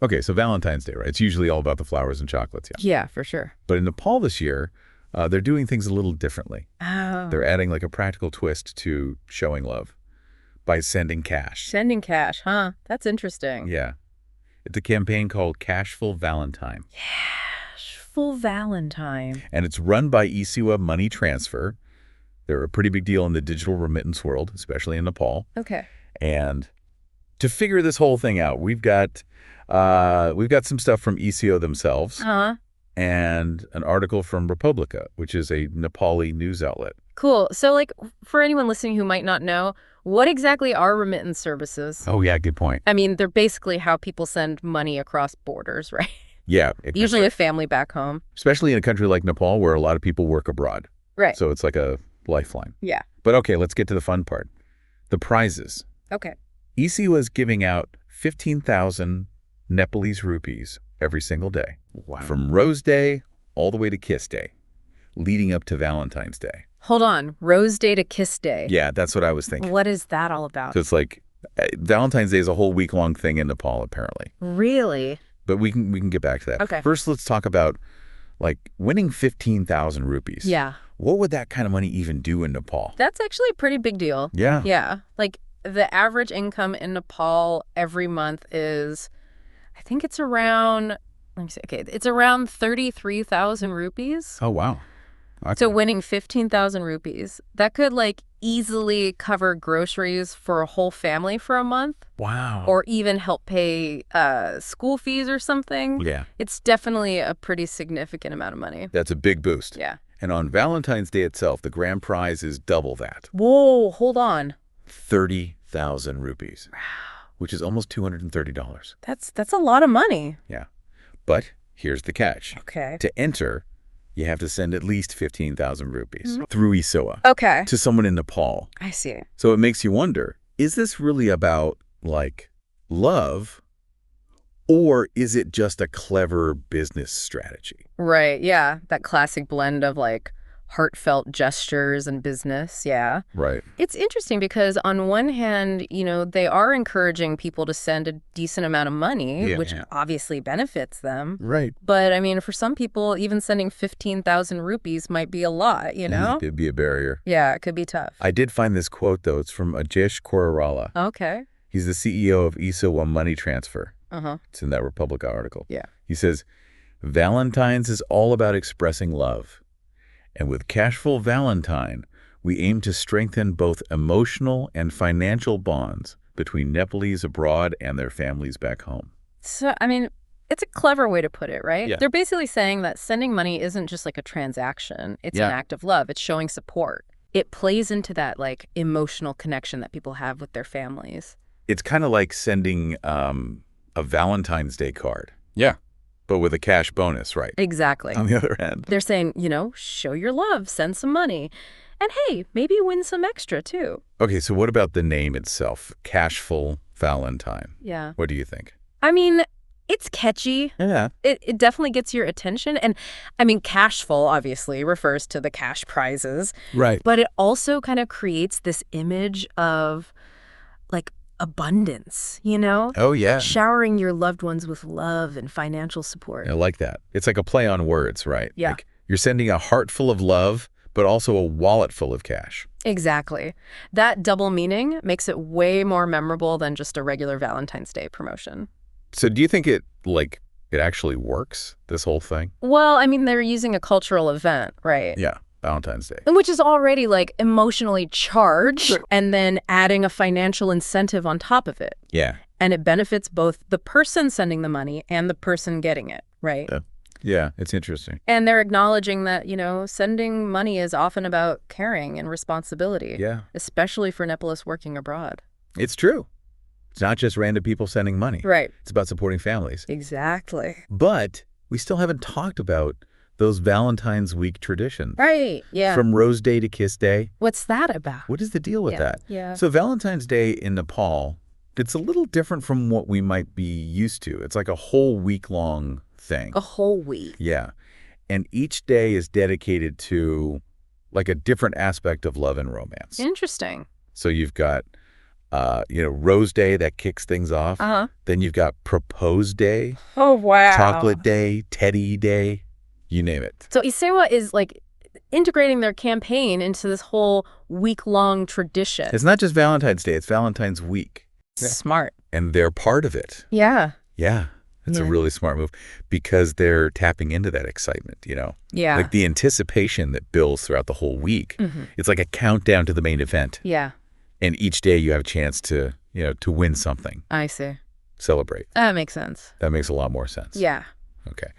Okay, so Valentine's Day, right? It's usually all about the flowers and chocolates, yeah. Yeah, for sure. But in Nepal this year, they're doing things a little differently. Oh. They're adding like a practical twist to showing love by sending cash. Sending cash, huh? That's interesting. Yeah. It's a campaign called Cashfull Valentine. Cashfull Valentine. And it's run by Esewa Money Transfer. They're a pretty big deal in the digital remittance world, especially in Nepal. Okay. And to figure this whole thing out, we've got some stuff from Esewa themselves and an article from Republica, which is a Nepali news outlet. Cool. So, like, for anyone listening who might not know, what exactly are remittance services? Oh, yeah, good point. I mean, they're basically how people send money across borders, right? Yeah. Usually a family back home. Especially in a country like Nepal where a lot of people work abroad. Right. So it's like a lifeline. Yeah. But okay, let's get to the fun part. The prizes. Okay. Esewa is giving out 15,000 Nepalese rupees every single day. Wow. From Rose Day all the way to Kiss Day, leading up to Valentine's Day. Hold on. Rose Day to Kiss Day. Yeah, that's what I was thinking. What is that all about? So it's like Valentine's Day is a whole week-long thing in Nepal, apparently. Really? But we can get back to that. Okay. First, let's talk about like winning 15,000 rupees. Yeah. What would that kind of money even do in Nepal? That's actually a pretty big deal. Yeah. Yeah. Like, the average income in Nepal every month is, I think it's around, let me see, okay, it's around 33,000 rupees. Oh, wow. Okay. So winning 15,000 rupees, that could like easily cover groceries for a whole family for a month. Wow. Or even help pay school fees or something. Yeah. It's definitely a pretty significant amount of money. That's a big boost. Yeah. And on Valentine's Day itself, the grand prize is double that. Whoa, hold on. 30,000 rupees, which is almost $230. That's a lot of money. Yeah. But here's the catch. Okay. To enter, you have to send at least 15,000 rupees through Esewa Okay. to someone in Nepal. I see. So it makes you wonder, is this really about, like, love, or is it just a clever business strategy? Right, yeah. That classic blend of, like, heartfelt gestures and business, yeah. Right. It's interesting because on one hand, you know, they are encouraging people to send a decent amount of money, which obviously benefits them. Right. But, I mean, for some people, even sending 15,000 rupees might be a lot, you know? It'd be a barrier. Yeah, it could be tough. I did find this quote, though. It's from Ajesh Korarala. Okay. He's the CEO of Esewa Money Transfer. Uh-huh. It's in that Republica article. Yeah. He says, Valentine's is all about expressing love. And with Cashfull Valentine, we aim to strengthen both emotional and financial bonds between Nepalese abroad and their families back home. So, I mean, it's a clever way to put it, right? Yeah. They're basically saying that sending money isn't just like a transaction. It's an act of love. It's showing support. It plays into that, like, emotional connection that people have with their families. It's kind of like sending a Valentine's Day card. Yeah. But with a cash bonus, right? Exactly. On the other end. They're saying, you know, show your love, send some money. And hey, maybe win some extra, too. Okay, so what about the name itself? Cashfull Valentine. Yeah. What do you think? I mean, it's catchy. Yeah. It definitely gets your attention. And, I mean, Cashfull, obviously, refers to the cash prizes. Right. But it also kind of creates this image of, like, abundance, you know? Oh, yeah. Showering your loved ones with love and financial support. I like that. It's like a play on words, right? Yeah. Like you're sending a heart full of love, but also a wallet full of cash. Exactly. That double meaning makes it way more memorable than just a regular Valentine's Day promotion. So do you think it actually works, this whole thing? Well, I mean, they're using a cultural event, right? Yeah, Valentine's Day. Which is already, like, emotionally charged, and then adding a financial incentive on top of it. Yeah. And it benefits both the person sending the money and the person getting it, right? Yeah, it's interesting. And they're acknowledging that, you know, sending money is often about caring and responsibility. Yeah. Especially for Nepalese working abroad. It's true. It's not just random people sending money. Right. It's about supporting families. Exactly. But we still haven't talked about those Valentine's Week traditions. Right, yeah. From Rose Day to Kiss Day. What's that about? What is the deal with that? Yeah. So Valentine's Day in Nepal, it's a little different from what we might be used to. It's like a whole week-long thing. A whole week. Yeah. And each day is dedicated to like a different aspect of love and romance. Interesting. So you've got Rose Day that kicks things off. Then you've got Propose Day. Oh, wow. Chocolate Day, Teddy Day, you name it. So Esewa is like integrating their campaign into this whole week-long tradition. It's not just Valentine's Day, it's Valentine's Week. Smart. And they're part of it. Yeah. Yeah. It's a really smart move because they're tapping into that excitement, Yeah. Like the anticipation that builds throughout the whole week. It's like a countdown to the main event. Yeah. And each day you have a chance to, to win something. I see. Celebrate. That makes sense. That makes a lot more sense. Yeah. Okay.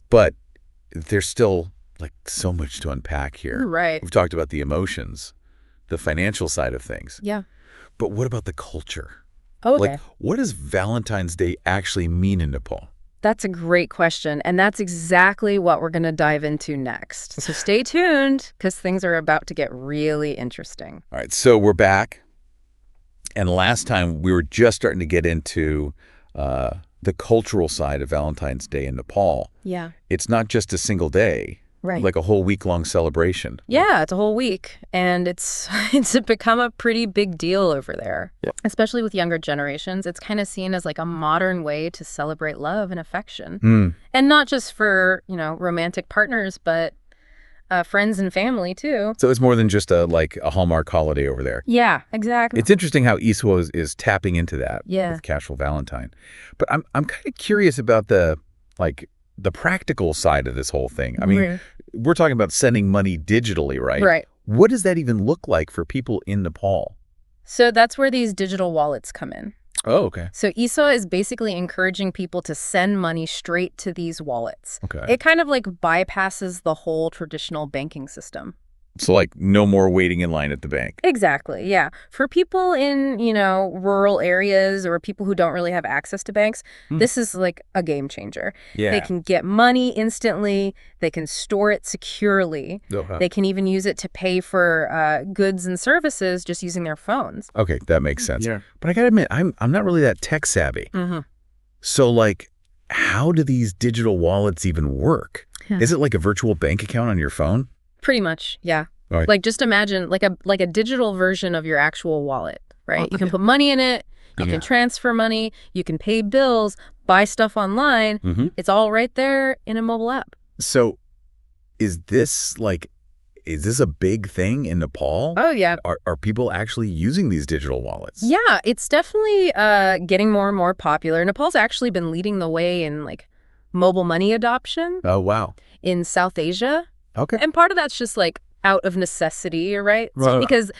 But there's still like so much to unpack here. Right. We've talked about the emotions, the financial side of things. Yeah. But what about the culture? Oh, okay. Like, what does Valentine's Day actually mean in Nepal? That's a great question, and that's exactly what we're going to dive into next. So stay tuned, because things are about to get really interesting. All right, so we're back. And last time, we were just starting to get into the cultural side of Valentine's Day in Nepal. Yeah. It's not just a single day. Right. Like a whole week-long celebration. Yeah, it's a whole week, and it's become a pretty big deal over there. Yeah. Especially with younger generations. It's kind of seen as like a modern way to celebrate love and affection. And not just for, romantic partners, but friends and family too. So it's more than just a Hallmark holiday over there. Yeah, exactly. It's interesting how Esewa is tapping into that with Cashfull Valentine. But I'm kind of curious about the practical side of this whole thing. I mean, we're talking about sending money digitally, right? Right. What does that even look like for people in Nepal? So that's where these digital wallets come in. Oh, okay. So Esewa is basically encouraging people to send money straight to these wallets. Okay. It kind of bypasses the whole traditional banking system. So no more waiting in line at the bank. Exactly, yeah. For people in, rural areas or people who don't really have access to banks, this is a game changer. Yeah. They can get money instantly. They can store it securely. They can even use it to pay for goods and services just using their phones. Okay, that makes sense. Yeah. But I gotta admit, I'm not really that tech savvy. So how do these digital wallets even work? Yeah. Is it like a virtual bank account on your phone? Pretty much, yeah. Right. Just imagine like a digital version of your actual wallet, right? You can put money in it, you can transfer money, you can pay bills, buy stuff online. It's all right there in a mobile app. So is this a big thing in Nepal? Oh, yeah. Are people actually using these digital wallets? Yeah, it's definitely getting more and more popular. Nepal's actually been leading the way in mobile money adoption. Oh, wow. In South Asia. Okay. And part of that's just out of necessity, right? Because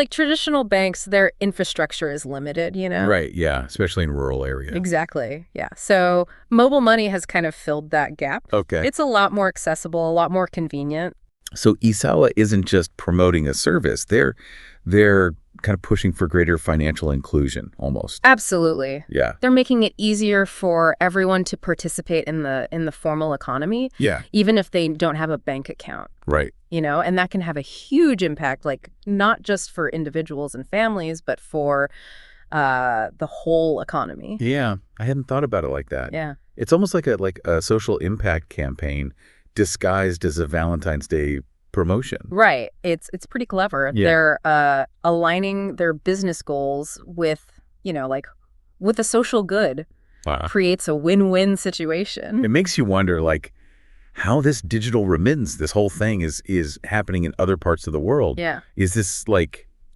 traditional banks, their infrastructure is limited, Right, yeah, especially in rural areas. Exactly, yeah. So mobile money has kind of filled that gap. Okay. It's a lot more accessible, a lot more convenient. So Esewa isn't just promoting a service. They're kind of pushing for greater financial inclusion almost. Absolutely. Yeah. They're making it easier for everyone to participate in the formal economy. Yeah. Even if they don't have a bank account. Right. And that can have a huge impact, not just for individuals and families, but for the whole economy. Yeah. I hadn't thought about it like that. Yeah. It's almost like a social impact campaign disguised as a Valentine's Day promotion. Right. It's pretty clever. Yeah. They're aligning their business goals with, with a social good. Wow. Creates a win-win situation. It makes you wonder, how this digital remittance, this whole thing is happening in other parts of the world. Yeah. Is this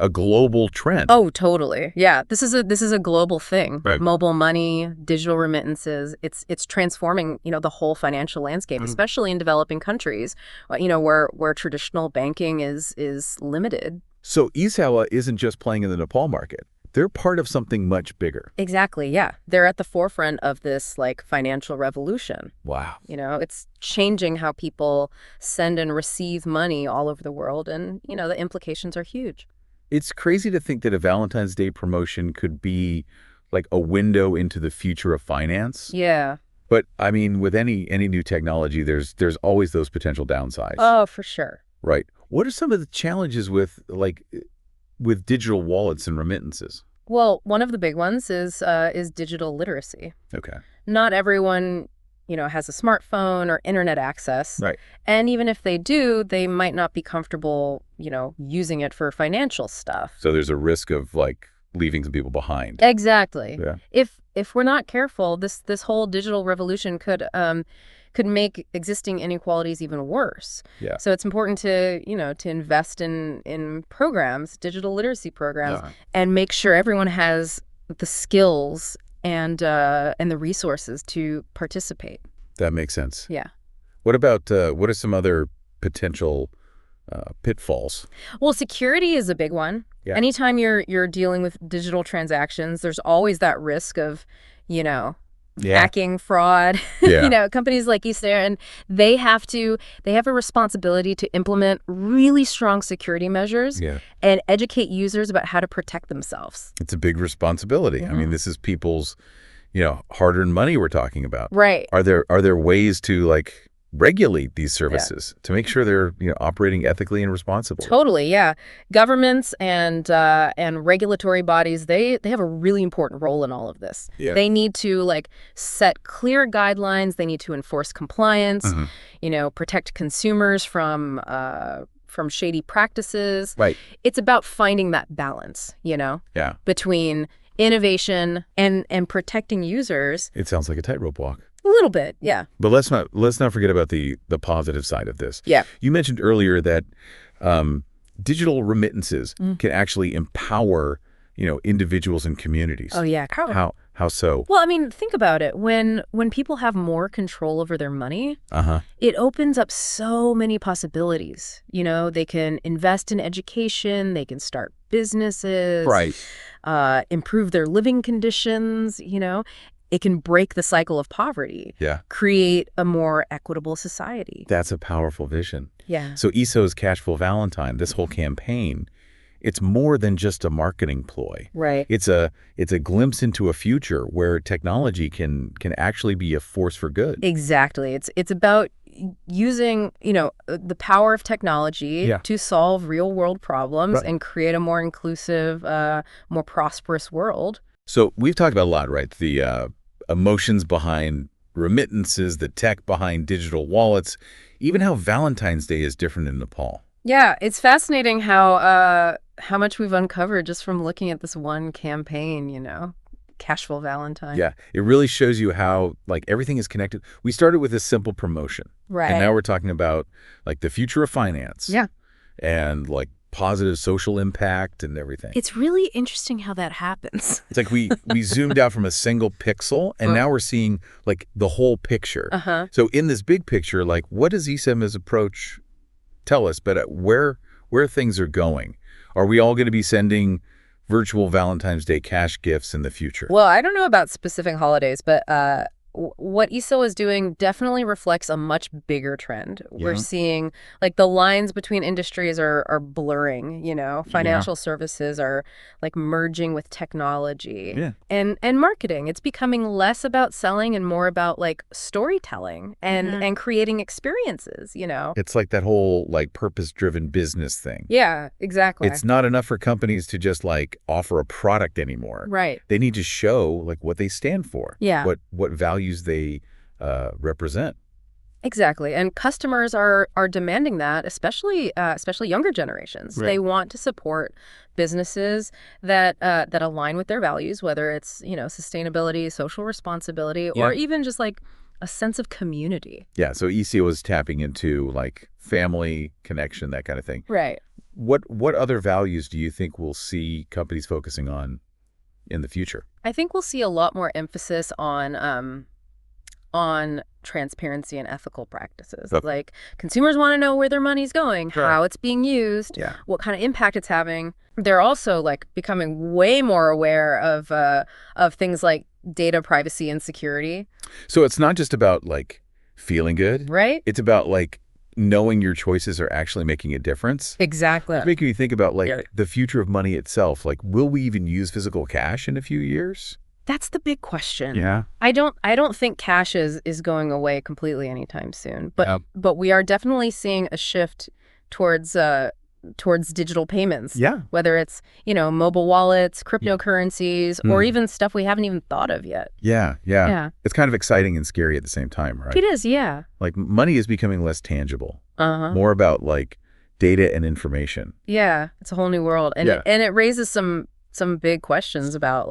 a global trend? Oh, totally. Yeah. This is a global thing. Right. Mobile money, digital remittances, it's transforming, the whole financial landscape, especially in developing countries, where traditional banking is limited. So Esewa isn't just playing in the Nepal market. They're part of something much bigger. Exactly, yeah. They're at the forefront of this financial revolution. Wow. It's changing how people send and receive money all over the world, and the implications are huge. It's crazy to think that a Valentine's Day promotion could be a window into the future of finance. Yeah. But I mean, with any new technology, there's always those potential downsides. Oh, for sure. Right. What are some of the challenges with digital wallets and remittances? Well, one of the big ones is digital literacy. Okay. Not everyone, has a smartphone or internet access. Right. And even if they do, they might not be comfortable, using it for financial stuff. So there's a risk of leaving some people behind. Exactly. Yeah. If we're not careful, this whole digital revolution could make existing inequalities even worse. Yeah. So it's important to invest in programs, digital literacy programs, and make sure everyone has the skills and the resources to participate. That makes sense. Yeah. What about what are some other potential pitfalls? Well, security is a big one. Yeah. Anytime you're dealing with digital transactions, there's always that risk of, hacking, fraud. Yeah. Companies like Esewa, and they have a responsibility to implement really strong security measures and educate users about how to protect themselves. It's a big responsibility. I mean, this is people's, hard-earned money we're talking about. Right. Are there ways to regulate these services to make sure they're operating ethically and responsibly? Totally, yeah. Governments and regulatory bodies, they have a really important role in all of this. Yeah. They need to set clear guidelines. They need to enforce compliance. Protect consumers from shady practices. Right. It's about finding that balance, between innovation and protecting users. It sounds like a tightrope walk. A little bit, yeah. But let's not forget about the positive side of this. Yeah. You mentioned earlier that digital remittances can actually empower, individuals and communities. Oh yeah. How so? Well, I mean, think about it. When people have more control over their money, it opens up so many possibilities. They can invest in education, they can start businesses, right? Improve their living conditions. It can break the cycle of poverty. Yeah. Create a more equitable society. That's a powerful vision. Yeah. So Esewa's Cashfull Valentine, this whole campaign, it's more than just a marketing ploy. Right. It's a glimpse into a future where technology can actually be a force for good. Exactly. It's about using, the power of technology to solve real world problems and create a more inclusive, more prosperous world. So we've talked about a lot, right? The emotions behind remittances, the tech behind digital wallets, even how Valentine's Day is different in Nepal. Yeah, it's fascinating how much we've uncovered just from looking at this one campaign, Cashfull Valentine. Yeah, it really shows you how everything is connected. We started with a simple promotion. Right. And now we're talking about the future of finance. Yeah. And positive social impact and everything. It's really interesting how that happens. It's like we zoomed out from a single pixel and now we're seeing the whole picture. So in this big picture, what does Esewa's approach tell us, but where things are going? Are we all going to be sending virtual Valentine's Day cash gifts in the future? Well, I don't know about specific holidays, but what Esewa is doing definitely reflects a much bigger trend. Yeah. We're seeing the lines between industries are blurring, financial services are merging with technology and marketing. It's becoming less about selling and more about storytelling and creating experiences, It's that whole purpose-driven business thing. Yeah, exactly. It's not enough for companies to just offer a product anymore. Right. They need to show what they stand for. Yeah. What values they represent. Exactly. And customers are demanding that, especially younger generations. Right. They want to support businesses that align with their values, whether it's, sustainability, social responsibility, or even just a sense of community. Yeah. So Esewa was tapping into family connection, that kind of thing. Right. What other values do you think we'll see companies focusing on in the future? I think we'll see a lot more emphasis on transparency and ethical practices. Okay. Consumers want to know where their money's going, how it's being used, what kind of impact it's having. They're also becoming way more aware of things like data privacy and security. So it's not just about feeling good, right? It's about knowing your choices are actually making a difference. Exactly. It's making me think about the future of money itself. Will we even use physical cash in a few years? That's the big question. Yeah. I don't think cash is going away completely anytime soon. But we are definitely seeing a shift towards digital payments. Yeah. Whether it's, mobile wallets, cryptocurrencies, or even stuff we haven't even thought of yet. Yeah. It's kind of exciting and scary at the same time, right? It is, yeah. Money is becoming less tangible. More about data and information. Yeah, it's a whole new world. And it raises some some big questions about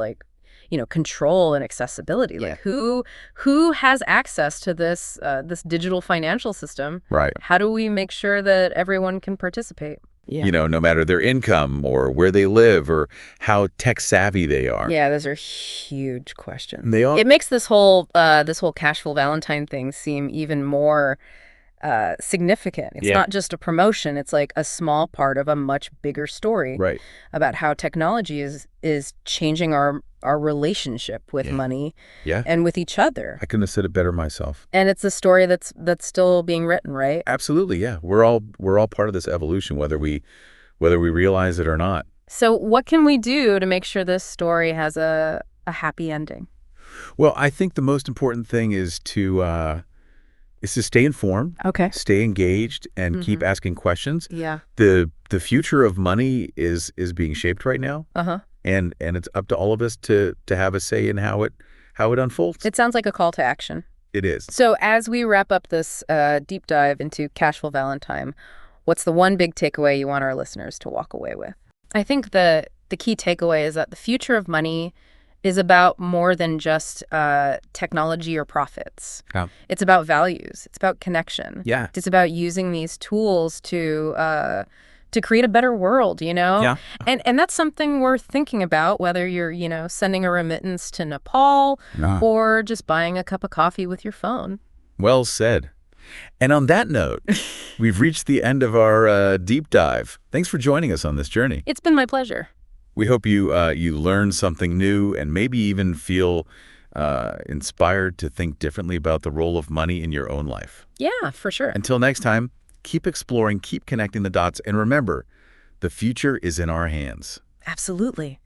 control and accessibility. Like who has access to this digital financial system? Right. How do we make sure that everyone can participate? Yeah. No matter their income or where they live or how tech savvy they are. Yeah, those are huge questions. They all. It makes this whole Cashful Valentine thing seem even more significant. It's not just a promotion. It's like a small part of a much bigger story about how technology is changing our relationship with money and with each other. I couldn't have said it better myself. And it's a story that's still being written, right? Absolutely, yeah. We're all part of this evolution, whether we realize it or not. So what can we do to make sure this story has a happy ending? Well, I think the most important thing is to stay informed, stay engaged, and keep asking questions. Yeah. The future of money is being shaped right now. And it's up to all of us to have a say in how it unfolds. It sounds like a call to action. It is. So as we wrap up this deep dive into Cashful Valentine, what's the one big takeaway you want our listeners to walk away with? I think the key takeaway is that the future of money is about more than just technology or profits. Yeah. It's about values. It's about connection. Yeah. It's about using these tools to create a better world, Yeah. And that's something worth thinking about, whether you're, sending a remittance to Nepal or just buying a cup of coffee with your phone. Well said. And on that note, we've reached the end of our deep dive. Thanks for joining us on this journey. It's been my pleasure. We hope you learned something new and maybe even feel inspired to think differently about the role of money in your own life. Yeah, for sure. Until next time, keep exploring, keep connecting the dots, and remember, the future is in our hands. Absolutely.